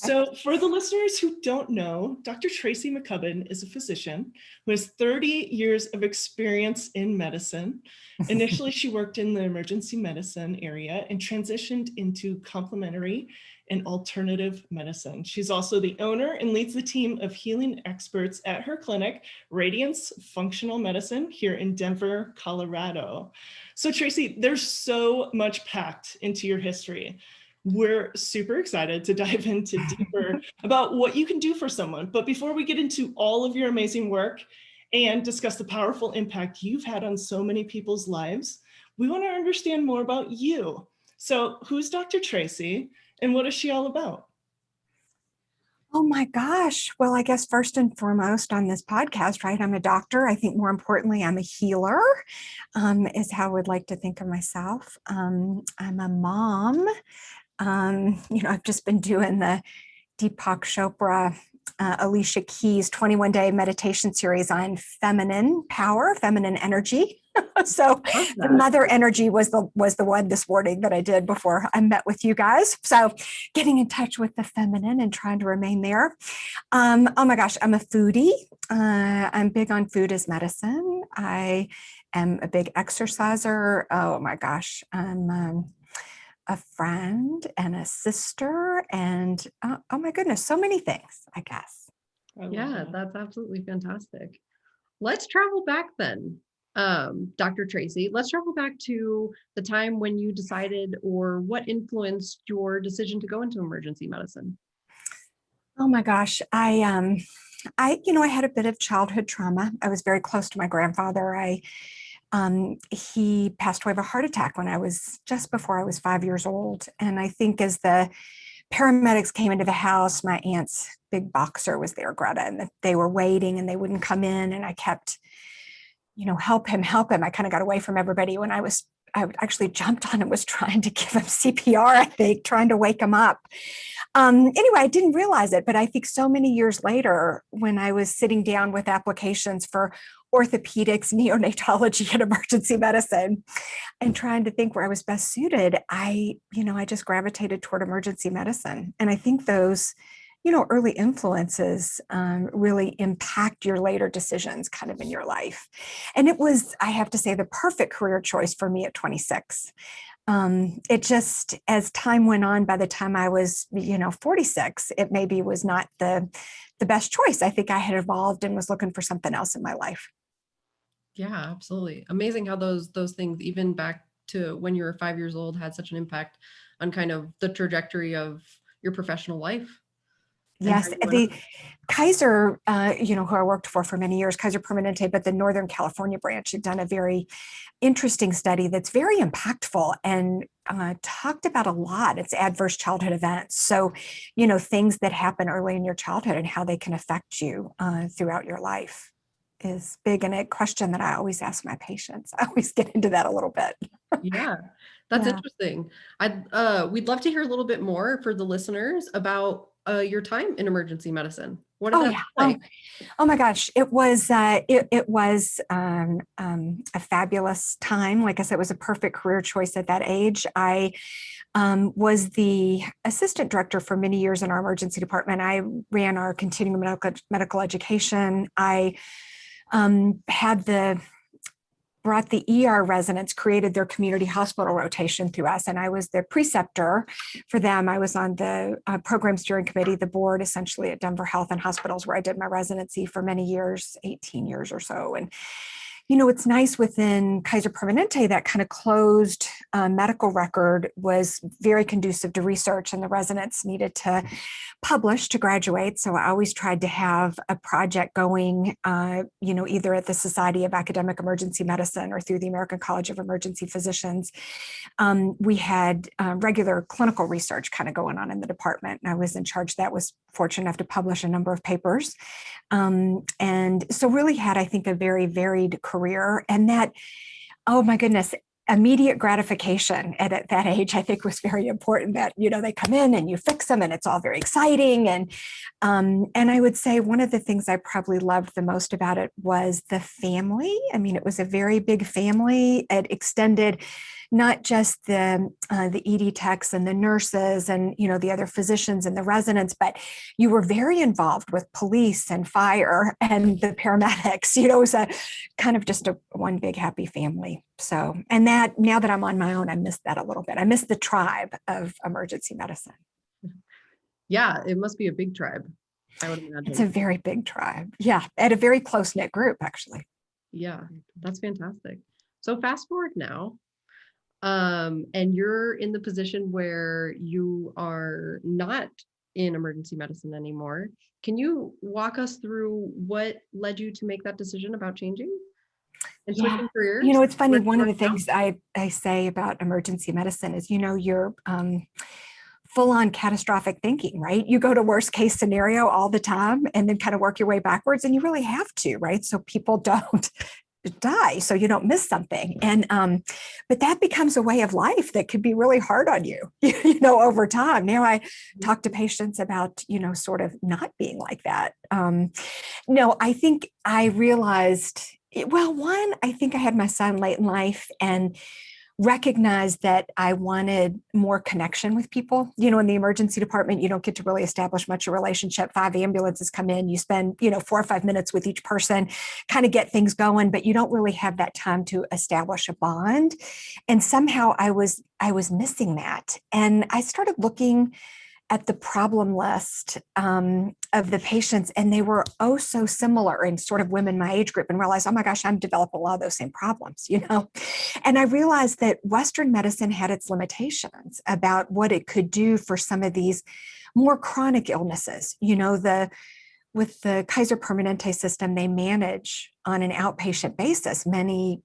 So for the listeners who don't know, Dr. Tracy McCubbin is a physician who has 30 years of experience in medicine. Initially, she worked in the emergency medicine area and transitioned into complementary and alternative medicine. She's also the owner and leads the team of healing experts at her clinic, Radiance Functional Medicine, here in Denver, Colorado. So Tracy, there's so much packed into your history. We're super excited to dive into deeper about what you can do for someone. But before we get into all of your amazing work and discuss the powerful impact you've had on so many people's lives, we want to understand more about you. So who's Dr. Tracy and what is she all about? Oh my gosh. Well, I guess first and foremost on this podcast, right? I'm a doctor. I think more importantly, I'm a healer, is how I would like to think of myself. I'm a mom. I've just been doing the Deepak Chopra, Alicia Keys 21-day meditation series on feminine power, feminine energy. So the mother energy was the one this morning that I did before I met with you guys. So getting in touch with the feminine and trying to remain there. Oh my gosh, I'm a foodie. I'm big on food as medicine. I am a big exerciser. Oh my gosh, I'm a friend and a sister and oh my goodness, so many things, I guess. Yeah, that's absolutely fantastic. Let's travel back then, Dr. Tracy. Let's travel back to the time when you decided, or what influenced your decision to go into emergency medicine. Oh my gosh, I had a bit of childhood trauma. I was very close to my grandfather. He passed away of a heart attack when I was just before I was 5 years old. And I think as the paramedics came into the house, my aunt's big boxer was there, Greta, and they were waiting and they wouldn't come in. And I kept, help him. I kind of got away from everybody when I actually jumped on and was trying to give him CPR, I think, trying to wake him up. Anyway, I didn't realize it, but I think so many years later, when I was sitting down with applications for orthopedics, neonatology, and emergency medicine, and trying to think where I was best suited, I just gravitated toward emergency medicine. And I think those, early influences really impact your later decisions kind of in your life. And it was, I have to say, the perfect career choice for me at 26. It just, as time went on, by the time I was, 46, it maybe was not the best choice. I think I had evolved and was looking for something else in my life. Yeah, absolutely. Amazing how those things, even back to when you were 5 years old, had such an impact on kind of the trajectory of your professional life. Yes, the Kaiser, who I worked for many years, Kaiser Permanente, but the Northern California branch had done a very interesting study that's very impactful and talked about a lot. It's adverse childhood events. So, things that happen early in your childhood and how they can affect you throughout your life is big, and a question that I always ask my patients. I always get into that a little bit. Yeah, that's interesting. We'd love to hear a little bit more for the listeners about your time in emergency medicine. What did that like? Oh my gosh, it was a fabulous time. Like I said, it was a perfect career choice at that age. I was the assistant director for many years in our emergency department. I ran our continuing medical education. I brought the ER residents, created their community hospital rotation through us. And I was the preceptor for them. I was on the program steering committee, the board essentially at Denver Health and Hospitals, where I did my residency for many years, 18 years or so. And it's nice within Kaiser Permanente, that kind of closed medical record was very conducive to research, and the residents needed to publish to graduate. So I always tried to have a project going, either at the Society of Academic Emergency Medicine or through the American College of Emergency Physicians. We had regular clinical research kind of going on in the department, and I was in charge of that. Was fortunate enough to publish a number of papers. And so really had, I think, a very varied career. And that, oh my goodness, immediate gratification at that age, I think, was very important. That, they come in and you fix them and it's all very exciting. And I would say one of the things I probably loved the most about it was the family. I mean, it was a very big family. It extended not just the ED techs and the nurses and, the other physicians and the residents, but you were very involved with police and fire and the paramedics. It was a kind of just one big happy family. So, and that now that I'm on my own, I miss that a little bit. I miss the tribe of emergency medicine. Yeah, it must be a big tribe, I would imagine. It's a very big tribe. Yeah, at a very close-knit group, actually. Yeah, that's fantastic. So fast forward now, and you're in the position where you are not in emergency medicine anymore. Can you walk us through what led you to make that decision about changing and switching careers? It's funny. One of the things I say about emergency medicine is, you're full-on catastrophic thinking, right? You go to worst case scenario all the time and then kind of work your way backwards, and you really have to, right? So people don't die, so you don't miss something. And but that becomes a way of life that could be really hard on you, over time. Now I talk to patients about, sort of not being like that. No, I think I realized, one, I think I had my son late in life and recognized that I wanted more connection with people. In the emergency department, you don't get to really establish much of a relationship. 5 ambulances come in, you spend, 4 or 5 minutes with each person, kind of get things going, but you don't really have that time to establish a bond. And somehow I was missing that. And I started looking at the problem list of the patients, and they were so similar in sort of women my age group, and realized, oh my gosh, I'm developing a lot of those same problems, And I realized that Western medicine had its limitations about what it could do for some of these more chronic illnesses. With the Kaiser Permanente system, they manage on an outpatient basis many,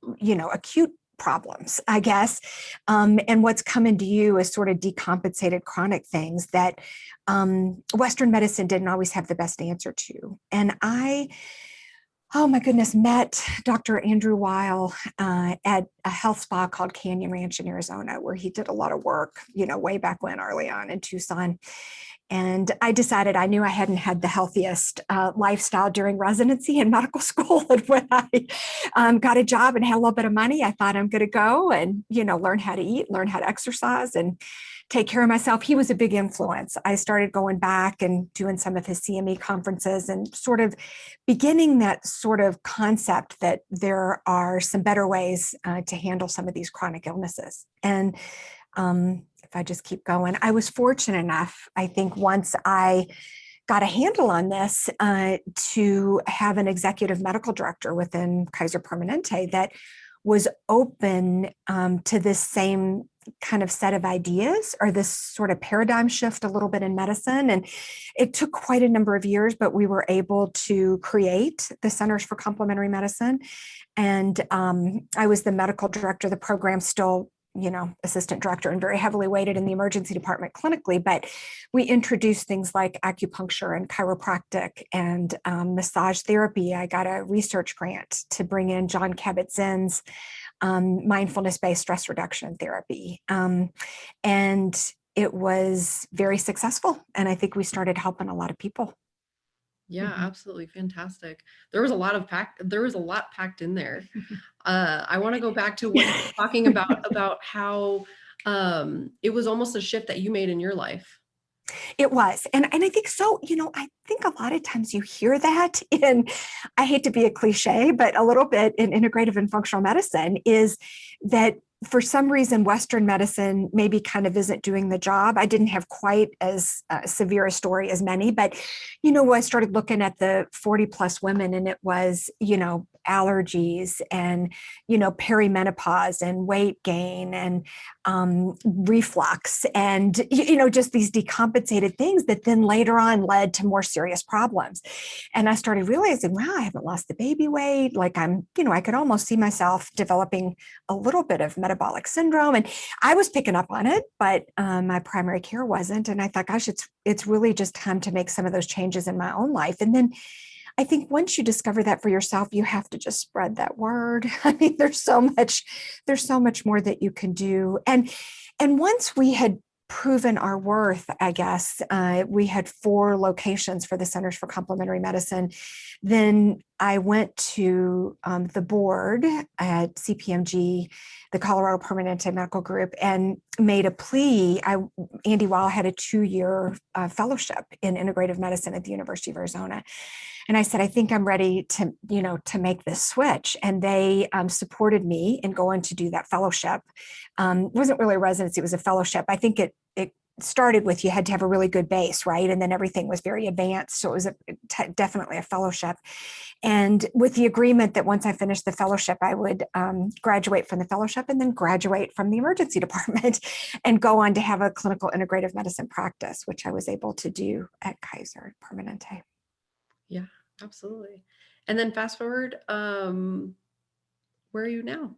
acute problems, I guess. And what's coming to you is sort of decompensated chronic things that Western medicine didn't always have the best answer to. And I, oh my goodness, met Dr. Andrew Weil at a health spa called Canyon Ranch in Arizona, where he did a lot of work, way back when, early on in Tucson. And I decided I knew I hadn't had the healthiest lifestyle during residency in medical school. And when I got a job and had a little bit of money, I thought I'm going to go and, learn how to eat, learn how to exercise, and take care of myself. He was a big influence. I started going back and doing some of his CME conferences and sort of beginning that sort of concept that there are some better ways to handle some of these chronic illnesses. And if I just keep going, I was fortunate enough, I think, once I got a handle on this, to have an executive medical director within Kaiser Permanente that was open to this same kind of set of ideas, or this sort of paradigm shift a little bit in medicine. And it took quite a number of years, but we were able to create the Centers for Complementary Medicine. And I was the medical director. The program still, assistant director, and very heavily weighted in the emergency department clinically. But we introduced things like acupuncture and chiropractic and massage therapy. I got a research grant to bring in John Kabat-Zinn's mindfulness-based stress reduction therapy. And it was very successful. And I think we started helping a lot of people. Yeah, absolutely fantastic. There was a lot packed in there. I want to go back to what you were talking about how it was almost a shift that you made in your life. It was. And I think so, I think a lot of times you hear that in, I hate to be a cliche, but a little bit in integrative and functional medicine, is that for some reason, Western medicine maybe kind of isn't doing the job. I didn't have quite as severe a story as many, but, I started looking at the 40 plus women, and it was, allergies and, perimenopause and weight gain and reflux and, just these decompensated things that then later on led to more serious problems. And I started realizing, wow, I haven't lost the baby weight. Like I could almost see myself developing a little bit of metabolic syndrome. And I was picking up on it, but my primary care wasn't. And I thought, gosh, it's really just time to make some of those changes in my own life. And then I think once you discover that for yourself, you have to just spread that word. I mean, there's so much more that you can do. And once we had proven our worth, I guess, we had 4 locations for the Centers for Complementary Medicine. Then I went to the board at CPMG, the Colorado Permanente Medical Group, and made a plea. Andy Weil had a 2-year fellowship in integrative medicine at the University of Arizona. And I said, I think I'm ready to, to make this switch. And they supported me in going to do that fellowship. It wasn't really a residency, it was a fellowship. I think it started with you had to have a really good base, right? And then everything was very advanced. So it was definitely a fellowship. And with the agreement that once I finished the fellowship, I would graduate from the fellowship and then graduate from the emergency department and go on to have a clinical integrative medicine practice, which I was able to do at Kaiser Permanente. Yeah, absolutely. And then fast forward, where are you now?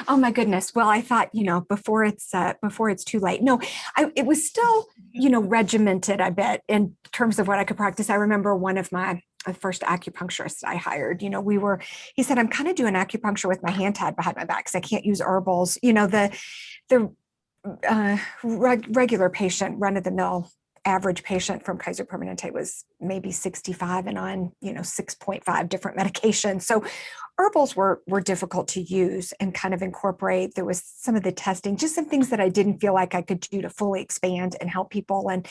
Oh my goodness. Well, I thought, before it's too late. No, it was still, regimented, I bet, in terms of what I could practice. I remember one of my first acupuncturists I hired, he said, I'm kind of doing acupuncture with my hand tied behind my back because I can't use herbals. The regular patient, run of the mill average patient from Kaiser Permanente was maybe 65 and on, 6.5 different medications. So herbals were difficult to use and kind of incorporate. There was some of the testing, just some things that I didn't feel like I could do to fully expand and help people. And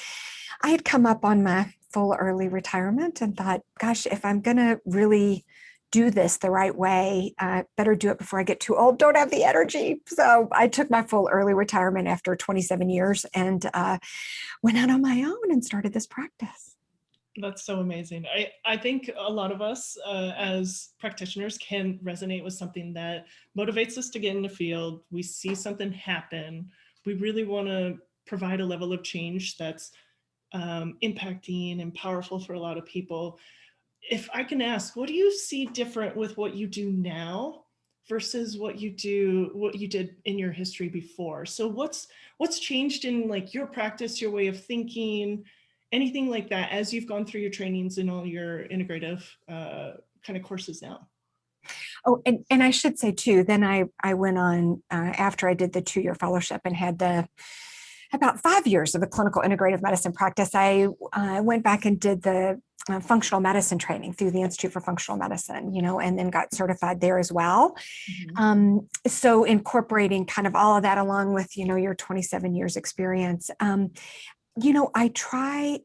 I had come up on my full early retirement and thought, gosh, if I'm going to really do this the right way, better do it before I get too old, don't have the energy. So I took my full early retirement after 27 years and went out on my own and started this practice. That's so amazing. I think a lot of us as practitioners can resonate with something that motivates us to get in the field. We see something happen. We really want to provide a level of change that's impacting and powerful for a lot of people. If I can ask, what do you see different with what you do now versus what you did in your history before? So what's changed in like your practice, your way of thinking, anything like that as you've gone through your trainings and all your integrative kind of courses now? Oh, and I should say too, then I went on after I did the 2-year fellowship and had about 5 years of a clinical integrative medicine practice. I went back and did the functional medicine training through the Institute for Functional Medicine, and then got certified there as well. Mm-hmm. So incorporating kind of all of that along with, your 27 years experience, I try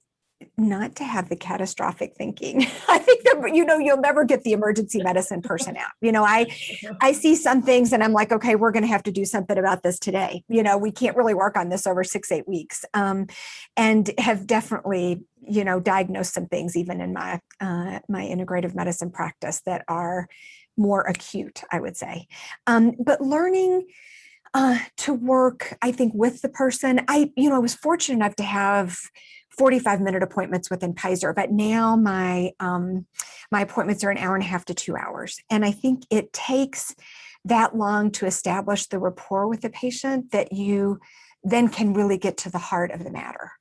not to have the catastrophic thinking. I think that, you'll never get the emergency medicine person out. I see some things and I'm like, okay, we're going to have to do something about this today. We can't really work on this over 6-8 weeks. And have definitely, diagnosed some things even in my integrative medicine practice that are more acute, I would say. But learning to work, I think, with the person. I was fortunate enough to have 45-minute appointments within Kaiser, but now my appointments are an hour and a half to 2 hours. And I think it takes that long to establish the rapport with the patient that you then can really get to the heart of the matter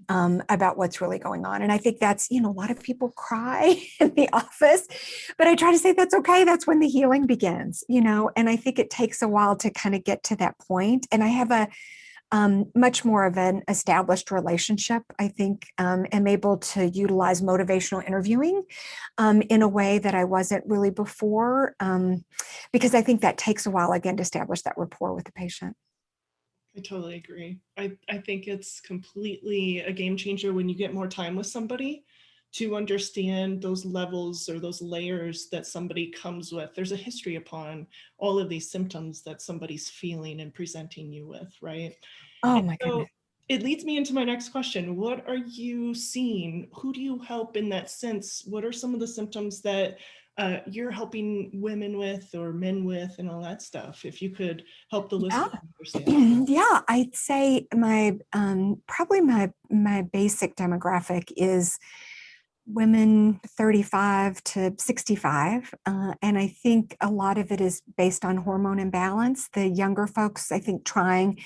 about what's really going on. And I think that's, a lot of people cry in the office, but I try to say that's okay. That's when the healing begins, and I think it takes a while to kind of get to that point. And I have a much more of an established relationship, I think, am able to utilize motivational interviewing in a way that I wasn't really before, because I think that takes a while, again, to establish that rapport with the patient. I totally agree. I think it's completely a game changer when you get more time with somebody to understand those levels or those layers that somebody comes with. There's a history upon all of these symptoms that somebody's feeling and presenting you with, right? Oh And my so goodness. it leads me into my next question. What are you seeing? Who do you help in that sense? What are some of the symptoms that you're helping women with or men with and all that stuff? If you could help the listener understand. Yeah, I'd say my probably my basic demographic is women 35 to 65. And I think a lot of it is based on hormone imbalance. The younger folks, I think, trying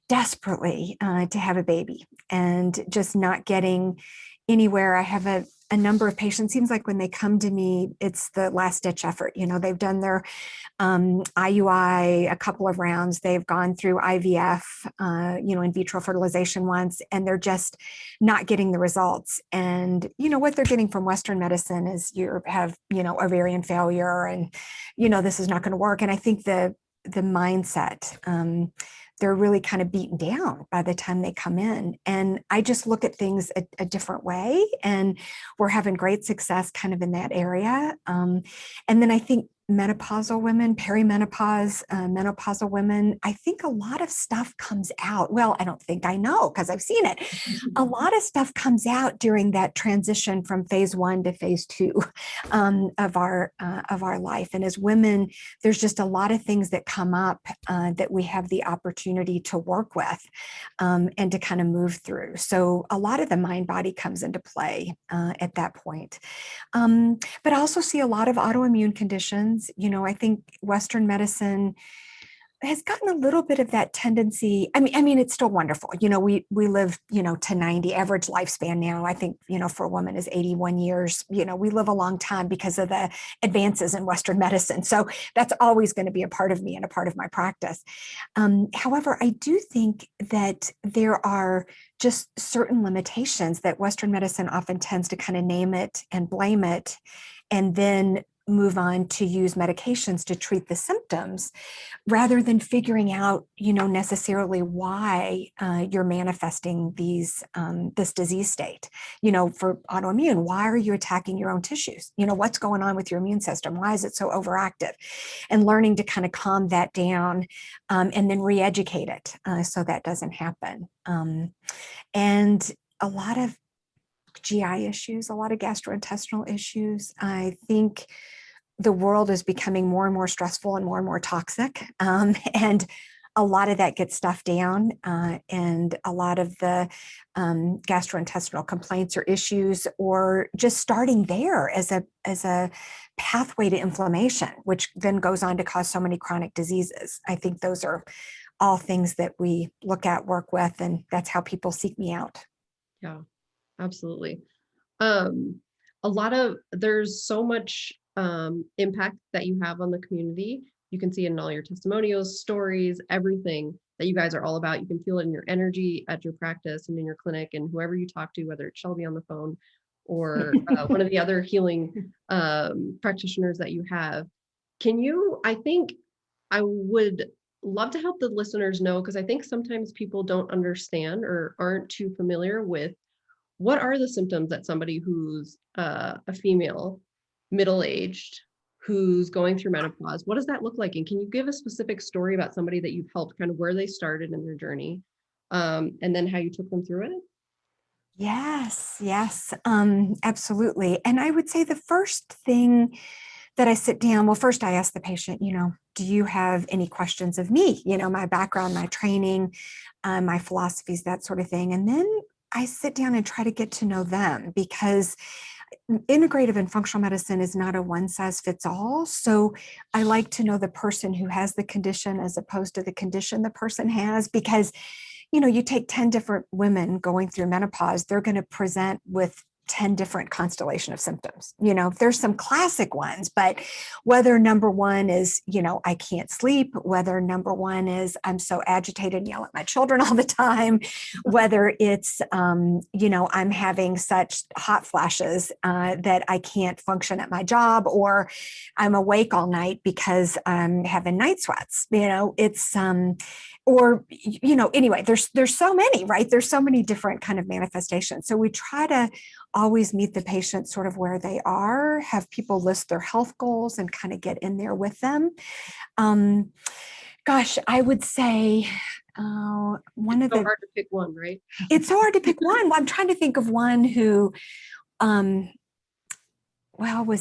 desperately to have a baby and just not getting anywhere. I have a number of patients, seems like when they come to me, it's the last ditch effort. They've done their IUI a couple of rounds, they've gone through IVF, in vitro fertilization once, and they're just not getting the results. And, what they're getting from Western medicine is you have, ovarian failure and, this is not going to work. And I think the mindset, they're really kind of beaten down by the time they come in. And I just look at things a different way, and we're having great success kind of in that area. And then I think menopausal women, perimenopause, menopausal women, I think a lot of stuff comes out. Well, I don't think, I know, because I've seen it. A lot of stuff comes out during that transition from phase 1 to phase 2 of our life. And as women, there's just a lot of things that come up that we have the opportunity to work with and to kind of move through. So a lot of the mind body comes into play at that point. But I also see a lot of autoimmune conditions. I think Western medicine has gotten a little bit of that tendency. I mean, it's still wonderful. We live, to 90, average lifespan now, I think, for a woman is 81 years. We live a long time because of the advances in Western medicine. So that's always going to be a part of me and a part of my practice. However, I do think that there are just certain limitations that Western medicine often tends to kind of name it and blame it, and then move on to use medications to treat the symptoms rather than figuring out, necessarily why you're manifesting this disease state. For autoimmune, why are you attacking your own tissues? What's going on with your immune system? Why is it so overactive? And learning to kind of calm that down and then re-educate it so that doesn't happen. And a lot of GI issues, a lot of gastrointestinal issues. I think the world is becoming more and more stressful and more toxic. And a lot of that gets stuffed down. And a lot of the gastrointestinal complaints or issues, or just starting there as a pathway to inflammation, which then goes on to cause so many chronic diseases. I think those are all things that we look at, work with, and that's how people seek me out. Yeah, absolutely. There's so much impact that you have on the community. You can see it in all your testimonials, stories, everything that you guys are all about. You can feel it in your energy at your practice and in your clinic, and whoever you talk to, whether it's Shelby on the phone or one of the other healing practitioners that you have. I think I would love to help the listeners know, because I think sometimes people don't understand or aren't too familiar with what are the symptoms that somebody who's a female, middle-aged, who's going through menopause, what does that look like? And can you give a specific story about somebody that you've helped, kind of where they started in their journey, and then how you took them through it? Yes, absolutely. And I would say the first thing that I sit down, well, first I ask the patient, do you have any questions of me? My background, my training, my philosophies, that sort of thing. And then I sit down and try to get to know them, because integrative and functional medicine is not a one size fits all. So I like to know the person who has the condition as opposed to the condition the person has, because, you take 10 different women going through menopause, they're going to present with 10 different constellation of symptoms. There's some classic ones, but whether number one is, I can't sleep, whether number one is I'm so agitated and yell at my children all the time, whether it's, I'm having such hot flashes that I can't function at my job, or I'm awake all night because I'm having night sweats, it's, anyway, there's so many, right? There's so many different kind of manifestations. So we try to always meet the patient sort of where they are, have people list their health goals and kind of get in there with them. I would say It's so hard to pick one, right? It's so hard to pick one. I'm trying to think of one who, was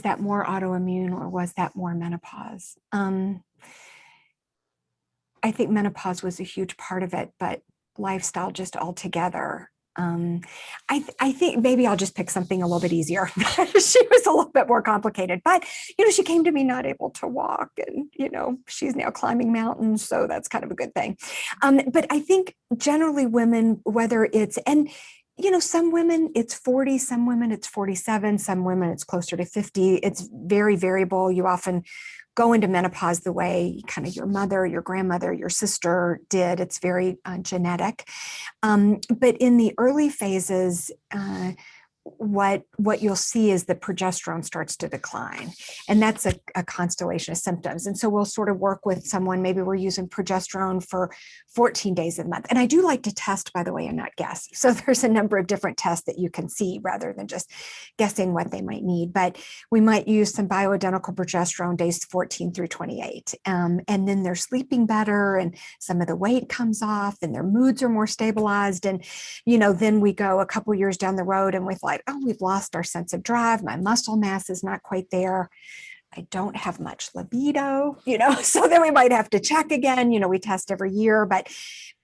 that more autoimmune or was that more menopause? I think menopause was a huge part of it, but lifestyle just altogether. I think maybe I'll just pick something a little bit easier. She was a little bit more complicated, but, she came to me not able to walk, and, she's now climbing mountains. So that's kind of a good thing. But I think generally women, whether it's, and some women it's 40, some women it's 47, some women it's closer to 50. It's very variable. You often go into menopause the way kind of your mother, your grandmother, your sister did. It's very genetic. But in the early phases, what you'll see is the progesterone starts to decline, and that's a constellation of symptoms. And so we'll sort of work with someone, maybe we're using progesterone for 14 days of the month. And I do like to test, by the way, and not guess. So there's a number of different tests that you can see rather than just guessing what they might need. But we might use some bioidentical progesterone days 14 through 28. And then they're sleeping better, and some of the weight comes off, and their moods are more stabilized. And then we go a couple years down the road, and with like, oh, we've lost our sense of drive. My muscle mass is not quite there. I don't have much libido, so then we might have to check again. We test every year, but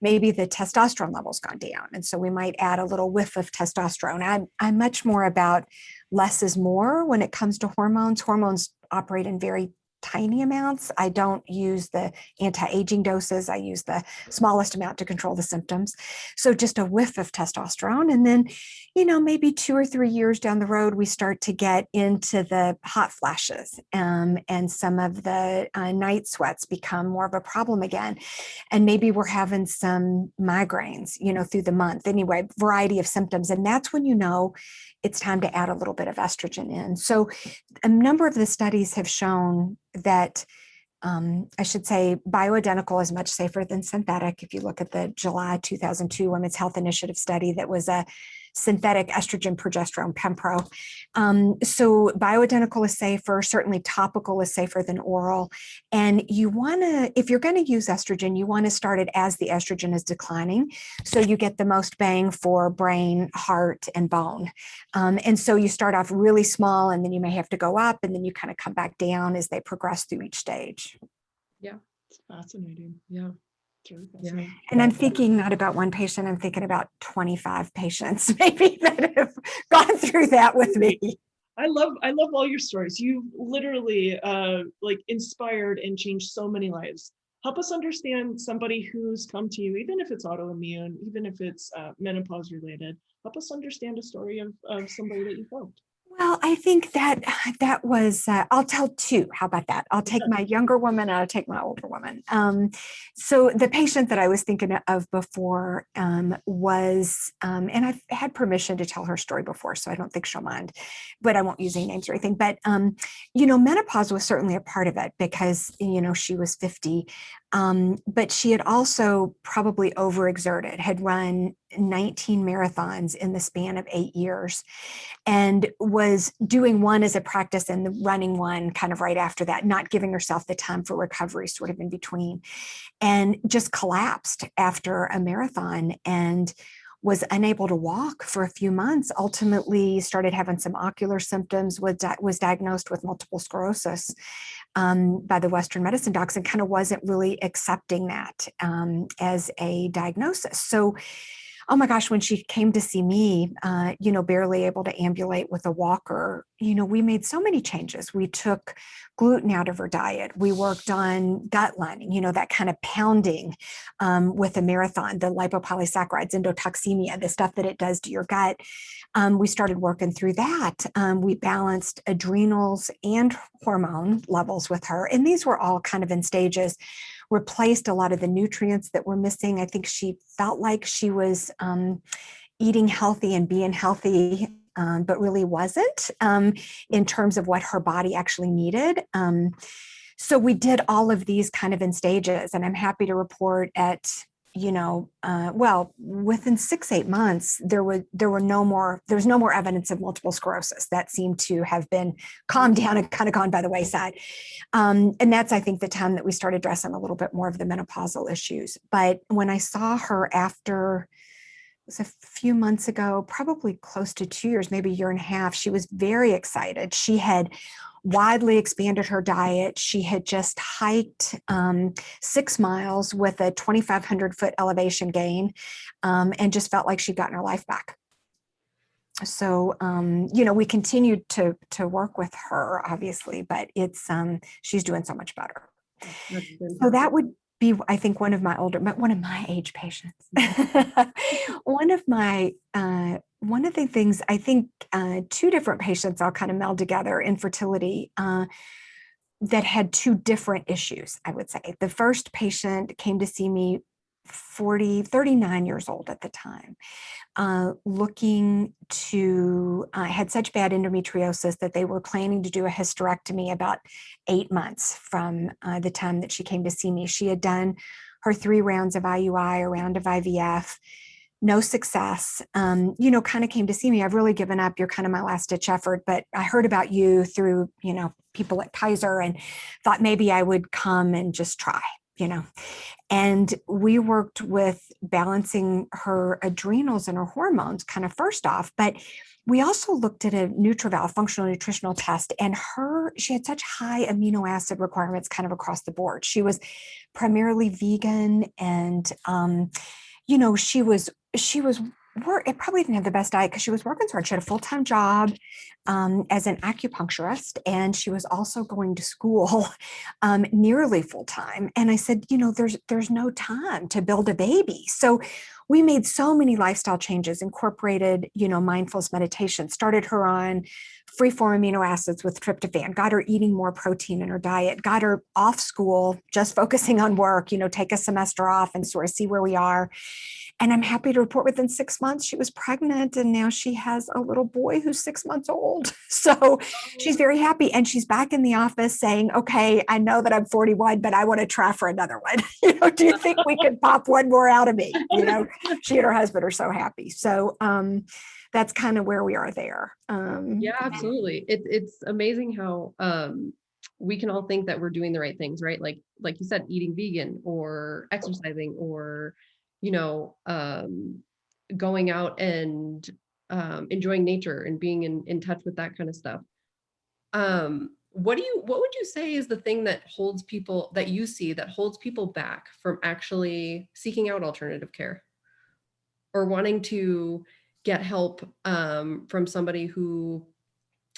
maybe the testosterone level's gone down. And so we might add a little whiff of testosterone. I'm much more about less is more when it comes to hormones. Hormones operate in very tiny amounts. I don't use the anti-aging doses. I use the smallest amount to control the symptoms. So just a whiff of testosterone. And then, maybe 2 or 3 years down the road, we start to get into the hot flashes, and some of the night sweats become more of a problem again. And maybe we're having some migraines, through the month. Anyway, variety of symptoms. And that's when it's time to add a little bit of estrogen in. So a number of the studies have shown that I should say bioidentical is much safer than synthetic. If you look at the July 2002 Women's Health Initiative study, that was a synthetic estrogen progesterone Pempro. So bioidentical is safer. Certainly topical is safer than oral. And if you're going to use estrogen, you want to start it as the estrogen is declining, so you get the most bang for brain, heart, and bone. And so you start off really small, and then you may have to go up, and then you kind of come back down as they progress through each stage. Yeah. It's fascinating. Yeah. It's really fascinating. And I'm thinking not about one patient, I'm thinking about 25 patients maybe that have gone through that with me. I love all your stories. You literally inspired and changed so many lives. Help us understand somebody who's come to you, even if it's autoimmune, even if it's menopause related. Help us understand a story of somebody that you helped. Well, I think that was, I'll tell two. How about that? I'll take my younger woman and I'll take my older woman. So the patient that I was thinking of before was, and I've had permission to tell her story before, so I don't think she'll mind, but I won't use any names or anything. But, menopause was certainly a part of it because, she was 50. But she had also probably overexerted, had run 19 marathons in the span of 8 years, and was doing one as a practice and running one kind of right after that, not giving herself the time for recovery sort of in between, and just collapsed after a marathon and was unable to walk for a few months, ultimately started having some ocular symptoms, was diagnosed with multiple sclerosis by the Western medicine docs, and kind of wasn't really accepting that as a diagnosis. So, oh my gosh, when she came to see me, barely able to ambulate with a walker, we made so many changes. We took gluten out of her diet. We worked on gut lining, that kind of pounding with a marathon, the lipopolysaccharides, endotoxemia, the stuff that it does to your gut. We started working through that. We balanced adrenals and hormone levels with her. And these were all kind of in stages, replaced a lot of the nutrients that were missing. I think she felt like she was eating healthy and being healthy, but really wasn't in terms of what her body actually needed. So we did all of these kind of in stages, and I'm happy to report at, within 6-8 months, there was no more evidence of multiple sclerosis. That seemed to have been calmed down and kind of gone by the wayside. And that's, I think, the time that we started addressing a little bit more of the menopausal issues. But when I saw her after, it was a few months ago, probably close to 2 years, maybe a year and a half, she was very excited. She had widely expanded her diet. She had just hiked 6 miles with a 2,500 foot elevation gain, and just felt like she'd gotten her life back. So, we continued to work with her, obviously, but it's she's doing so much better. So that I think one of my age patients. One of the things I think, two different patients I'll kind of meld together, infertility, that had two different issues, I would say. The first patient came to see me 39 years old at the time, looking to, had such bad endometriosis that they were planning to do a hysterectomy about 8 months from the time that she came to see me. She had done her 3 rounds of IUI, a round of IVF, no success, kind of came to see me. I've really given up. You're kind of my last ditch effort, but I heard about you through, people at Kaiser and thought maybe I would come and just try, and we worked with balancing her adrenals and her hormones kind of first off, but we also looked at a NutriVal functional nutritional test, and she had such high amino acid requirements kind of across the board. She was primarily vegan, and it probably didn't have the best diet because she was working so hard. She had a full-time job as an acupuncturist, and she was also going to school nearly full-time. And I said, there's no time to build a baby. So we made so many lifestyle changes, incorporated, mindfulness meditation, started her on free-form amino acids with tryptophan, got her eating more protein in her diet, got her off school, just focusing on work, take a semester off and sort of see where we are. And I'm happy to report within 6 months, she was pregnant, and now she has a little boy who's 6 months old. So she's very happy. And she's back in the office saying, okay, I know that I'm 41, but I want to try for another one. Do you think we could pop one more out of me? She and her husband are so happy. So that's kind of where we are there. Yeah, absolutely. It's amazing how we can all think that we're doing the right things, right? Like you said, eating vegan or exercising or going out and enjoying nature and being in touch with that kind of stuff. What would you say is the thing that holds people back from actually seeking out alternative care or wanting to get help from somebody who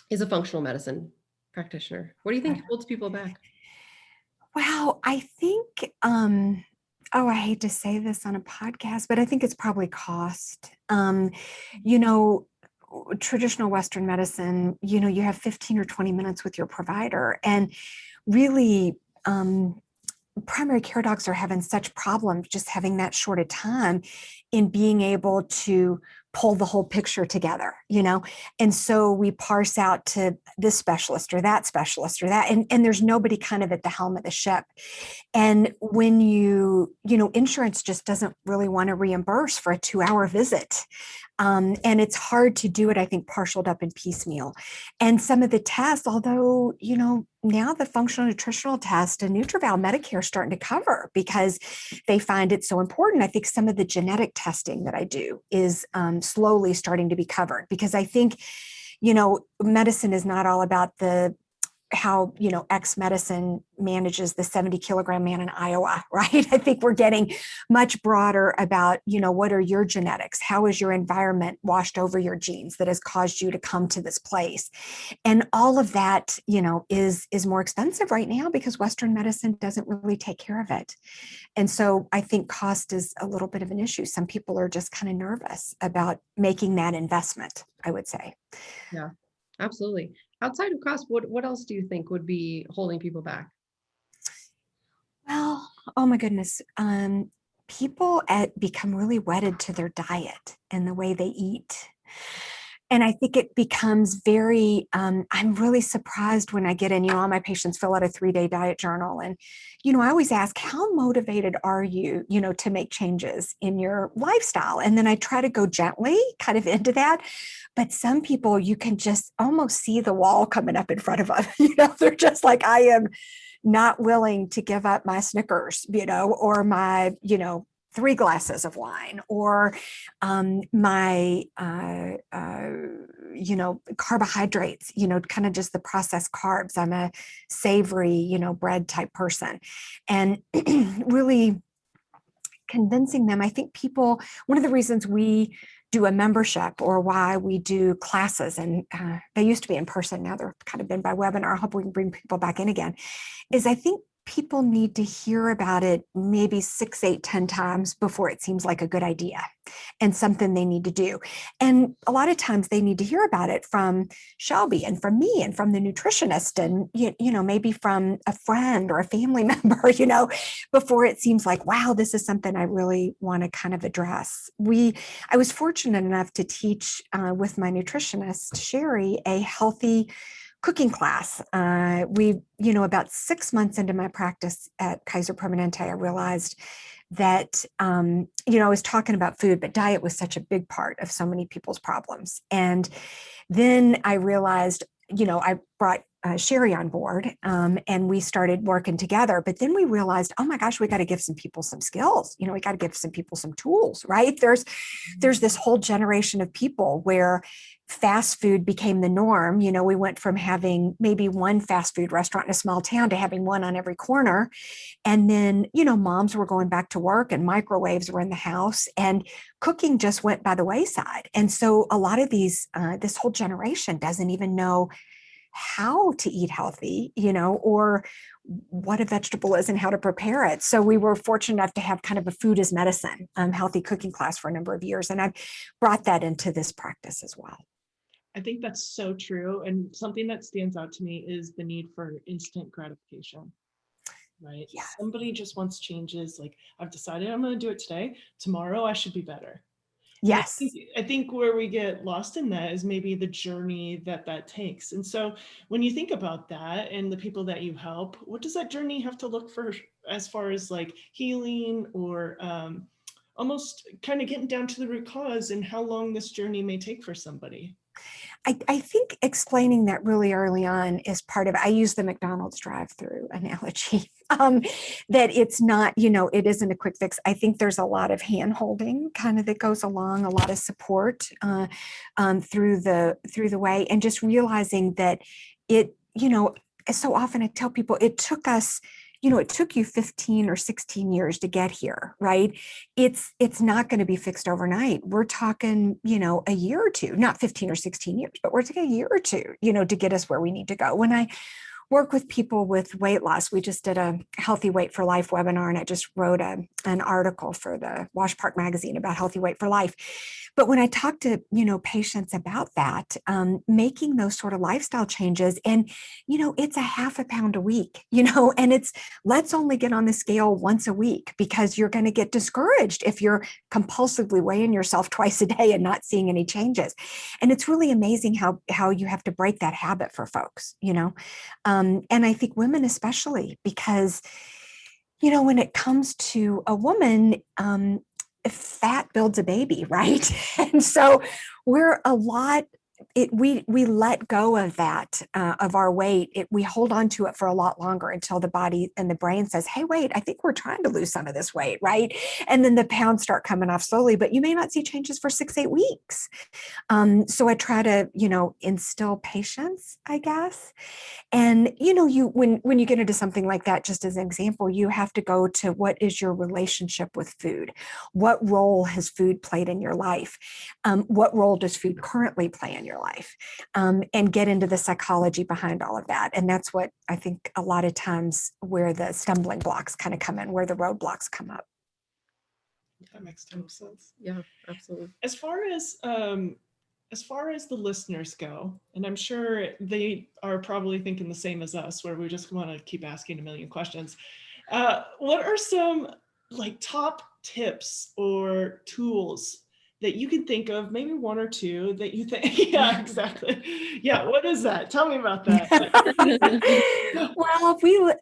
is a functional medicine practitioner? What do you think holds people back? Well, I think, I hate to say this on a podcast, but I think it's probably cost. Traditional Western medicine, you have 15 or 20 minutes with your provider, and really, primary care docs are having such problems just having that short a time in being able to pull the whole picture together, and so we parse out to this specialist or that specialist or that, and there's nobody kind of at the helm of the ship. And when insurance just doesn't really want to reimburse for a 2-hour visit. And it's hard to do it, I think, partialed up in piecemeal. And some of the tests, although, now the functional nutritional test and NutriVal Medicare are starting to cover because they find it so important. I think some of the genetic testing that I do is slowly starting to be covered because I think, medicine is not all about how X medicine manages the 70-kilogram man in Iowa, right? I think we're getting much broader about, what are your genetics? How is your environment washed over your genes that has caused you to come to this place? And all of that, is more expensive right now because Western medicine doesn't really take care of it. And so I think cost is a little bit of an issue. Some people are just kind of nervous about making that investment, I would say. Yeah, absolutely. Outside of cost, what else do you think would be holding people back? Well, oh my goodness. People become really wedded to their diet and the way they eat. And I think it becomes very, I'm really surprised when I get in, all my patients fill out a 3-day diet journal. And, I always ask, how motivated are you, to make changes in your lifestyle? And then I try to go gently kind of into that. But some people, you can just almost see the wall coming up in front of them. They're just like, I am not willing to give up my Snickers, or my, 3 glasses of wine, or my, carbohydrates, kind of just the processed carbs. I'm a savory, bread type person. And really convincing them, I think one of the reasons we do a membership or why we do classes, and they used to be in person, now they're kind of been by webinar, I hope we can bring people back in again, is I think people need to hear about it maybe 6, 8, 10 times before it seems like a good idea and something they need to do. And a lot of times they need to hear about it from Shelby and from me and from the nutritionist and, maybe from a friend or a family member, before it seems like, wow, this is something I really want to kind of address. I was fortunate enough to teach with my nutritionist, Sherry, a healthy cooking class. About 6 months into my practice at Kaiser Permanente, I realized that, I was talking about food, but diet was such a big part of so many people's problems. And then I realized, I brought Sherry on board and we started working together. But then we realized, oh my gosh, we got to give some people some skills. We got to give some people some tools, right? There's this whole generation of people where fast food became the norm. We went from having maybe one fast food restaurant in a small town to having one on every corner. And then, moms were going back to work and microwaves were in the house and cooking just went by the wayside. And so a lot of this whole generation doesn't even know how to eat healthy, or what a vegetable is and how to prepare it. So we were fortunate enough to have kind of a food as medicine, healthy cooking class for a number of years. And I've brought that into this practice as well. I think that's so true. And something that stands out to me is the need for instant gratification, right? Yeah. Somebody just wants changes. Like, I've decided I'm going to do it today. Tomorrow I should be better. Yes. I think where we get lost in that is maybe the journey that takes. And so when you think about that and the people that you help, what does that journey have to look for as far as like healing or almost kind of getting down to the root cause and how long this journey may take for somebody? I think explaining that really early on is part of it. I use the McDonald's drive-through analogy, that it's not, it isn't a quick fix. I think there's a lot of hand-holding kind of that goes along, a lot of support through the way, and just realizing that it, so often I tell people it took us, it took you 15 or 16 years to get here, right? It's not going to be fixed overnight. We're talking, a year or two, not 15 or 16 years, but we're taking a year or two, to get us where we need to go. When I work with people with weight loss, we just did a Healthy Weight for Life webinar, and I just wrote an article for the Wash Park magazine about healthy weight for life. But when I talk to, patients about that, making those sort of lifestyle changes, and, it's a half a pound a week, and it's, let's only get on the scale once a week, because you're going to get discouraged if you're compulsively weighing yourself twice a day and not seeing any changes. And it's really amazing how you have to break that habit for folks, and I think women especially, because, when it comes to a woman, fat builds a baby, right? And so we're a lot, we let go of that, of our weight. We hold on to it for a lot longer until the body and the brain says, hey, wait, I think we're trying to lose some of this weight, right? And then the pounds start coming off slowly, but you may not see changes for 6, 8 weeks. So I try to, instill patience, I guess. And, when you get into something like that, just as an example, you have to go to what is your relationship with food? What role has food played in your life? What role does food currently play in your life? And get into the psychology behind all of that. And that's what I think a lot of times where the stumbling blocks kind of come in, where the roadblocks come up. That makes total sense. Yeah, absolutely. As far as the listeners go, and I'm sure they are probably thinking the same as us, where we just want to keep asking a million questions. What are some like top tips or tools that you can think of, maybe one or two that you think, yeah, exactly. Yeah, what is that? Tell me about that. Well,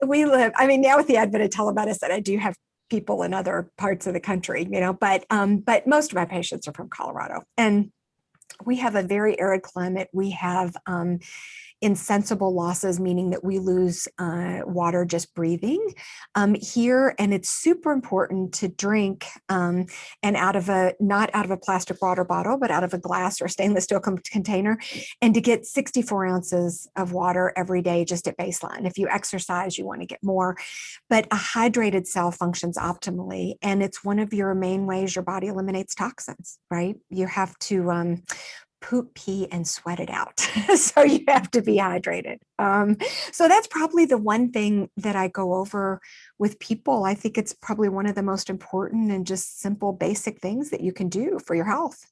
we live, I mean, now with the advent of telemedicine, I do have people in other parts of the country, but most of my patients are from Colorado, and we have a very arid climate. We have insensible losses, meaning that we lose water just breathing here. And it's super important to drink and not out of a plastic water bottle, but out of a glass or stainless steel container, and to get 64 ounces of water every day just at baseline. If you exercise, you want to get more, but a hydrated cell functions optimally. And it's one of your main ways your body eliminates toxins, right? You have to poop, pee, and sweat it out. So you have to be hydrated. So that's probably the one thing that I go over with people. I think it's probably one of the most important and just simple, basic things that you can do for your health.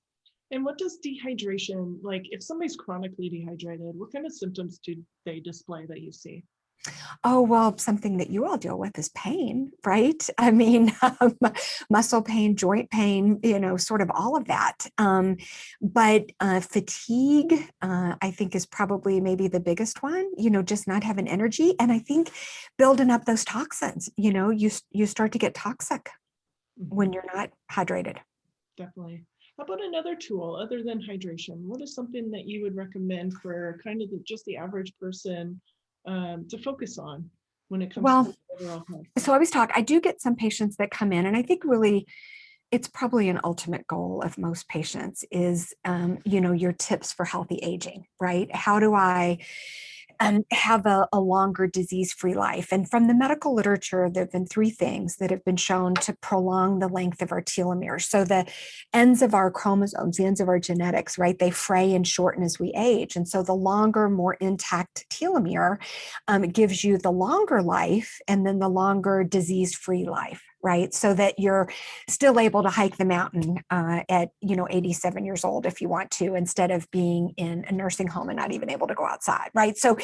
And what does dehydration, like if somebody's chronically dehydrated, what kind of symptoms do they display that you see? Oh, well, something that you all deal with is pain, right? I mean, muscle pain, joint pain, sort of all of that. But fatigue, I think, is probably maybe the biggest one, just not having energy. And I think building up those toxins, you start to get toxic when you're not hydrated. Definitely. How about another tool other than hydration? What is something that you would recommend for kind of just the average person to focus on when it comes Well, to overall health? so I do get some patients that come in, and I think really it's probably an ultimate goal of most patients is, your tips for healthy aging, right? How do I have a longer disease-free life? And from the medical literature, there have been three things that have been shown to prolong the length of our telomeres. So the ends of our chromosomes, the ends of our genetics, right, they fray and shorten as we age. And so the longer, more intact telomere gives you the longer life and then the longer disease-free life, right? So that you're still able to hike the mountain at 87 years old if you want to, instead of being in a nursing home and not even able to go outside, right? So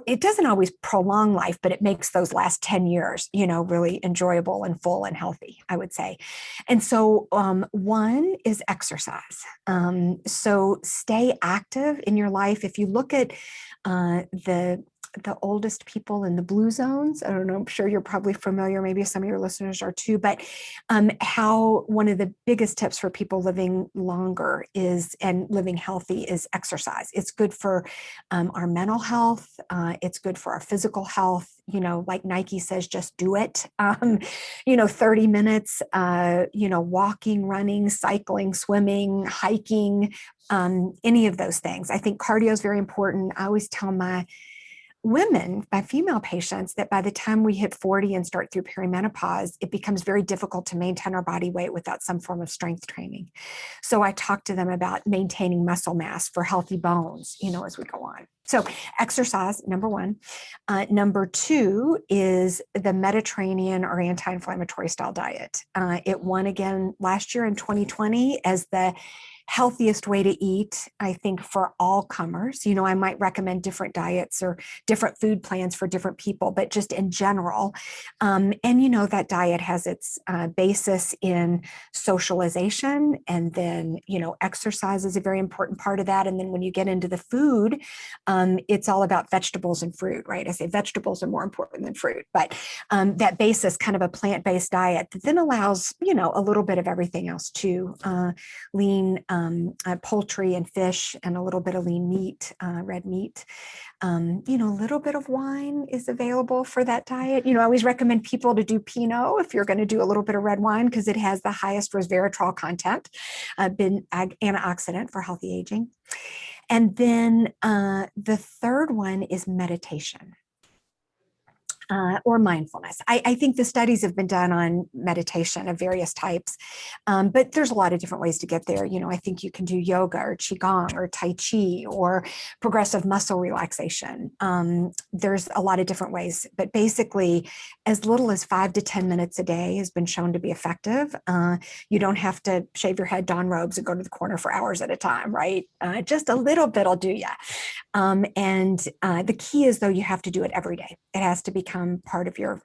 it doesn't always prolong life, but it makes those last 10 years, really enjoyable and full and healthy, I would say. And so one is exercise. So stay active in your life. If you look at the oldest people in the blue zones, I don't know, I'm sure you're probably familiar, maybe some of your listeners are too, but how one of the biggest tips for people living longer and living healthy is exercise. It's good for our mental health. It's good for our physical health. Like Nike says, just do it. 30 minutes, walking, running, cycling, swimming, hiking, any of those things. I think cardio is very important. I always tell my female patients, that by the time we hit 40 and start through perimenopause, it becomes very difficult to maintain our body weight without some form of strength training. So I talk to them about maintaining muscle mass for healthy bones, as we go on. So exercise, number one. Number two is the Mediterranean or anti-inflammatory style diet. It won again last year in 2020 as the healthiest way to eat, I think, for all comers. I might recommend different diets or different food plans for different people, but just in general. And that diet has its basis in socialization, and then, exercise is a very important part of that. And then when you get into the food, it's all about vegetables and fruit, right? I say vegetables are more important than fruit, but that basis, kind of a plant-based diet that then allows, a little bit of everything else too. Lean poultry and fish, and a little bit of lean meat, red meat. A little bit of wine is available for that diet. I always recommend people to do Pinot if you're going to do a little bit of red wine, because it has the highest resveratrol content, been antioxidant for healthy aging. And then the third one is meditation. Or mindfulness. I think the studies have been done on meditation of various types, but there's a lot of different ways to get there. I think you can do yoga or qigong or tai chi or progressive muscle relaxation. There's a lot of different ways, but basically as little as 5 to 10 minutes a day has been shown to be effective. You don't have to shave your head, don robes, and go to the corner for hours at a time, right? Just a little bit will do ya. And the key is, though, you have to do it every day. It has to become part of your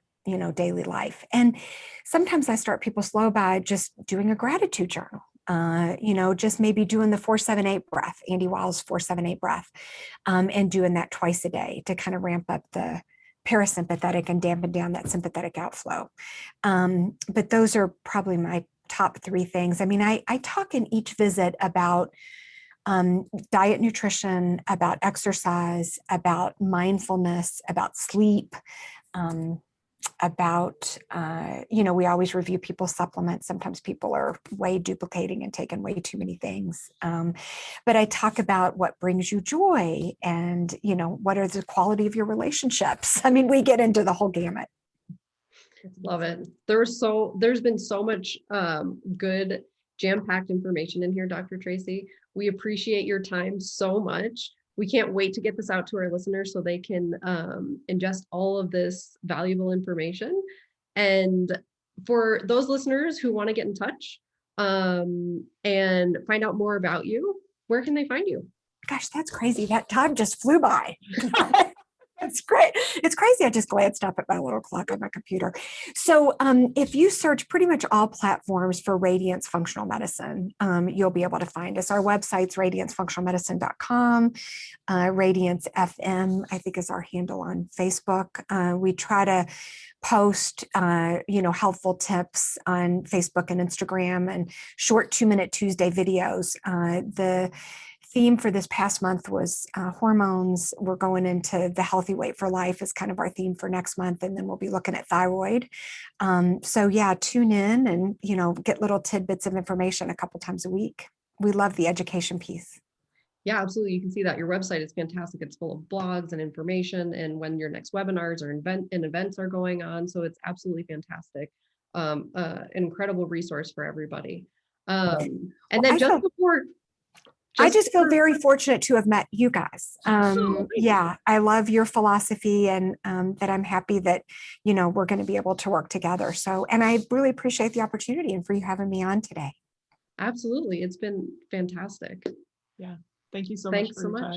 daily life. And sometimes I start people slow by just doing a gratitude journal. Just maybe doing the 4-7-8 breath, Andy Weil's 4-7-8 breath, and doing that twice a day to kind of ramp up the parasympathetic and dampen down that sympathetic outflow. But those are probably my top three things. I mean, I talk in each visit about diet, nutrition, about exercise, about mindfulness, about sleep, about, we always review people's supplements. Sometimes people are way duplicating and taking way too many things. But I talk about what brings you joy and, what are the quality of your relationships. I mean, we get into the whole gamut. Love it. There's been so much good jam-packed information in here, Dr. Tracy. We appreciate your time so much. We can't wait to get this out to our listeners so they can ingest all of this valuable information. And for those listeners who want to get in touch and find out more about you, where can they find you? Gosh, that's crazy. That time just flew by. It's great. It's crazy. I just glanced up at my little clock on my computer. So if you search pretty much all platforms for Radiance Functional Medicine, you'll be able to find us. Our website's radiancefunctionalmedicine.com. Radiance FM, I think, is our handle on Facebook. We try to post, helpful tips on Facebook and Instagram and short 2-minute Tuesday videos. The theme for this past month was hormones. We're going into the healthy weight for life is kind of our theme for next month. And then we'll be looking at thyroid. So yeah, tune in and, get little tidbits of information a couple times a week. We love the education piece. Yeah, absolutely. You can see that your website is fantastic. It's full of blogs and information and when your next webinars or events are going on. So it's absolutely fantastic. An incredible resource for everybody. And then I just feel very fortunate to have met you guys. Yeah, I love your philosophy and that I'm happy that, we're going to be able to work together. So, and I really appreciate the opportunity and for you having me on today. Absolutely. It's been fantastic. Yeah. Thank you so Thanks much. so much.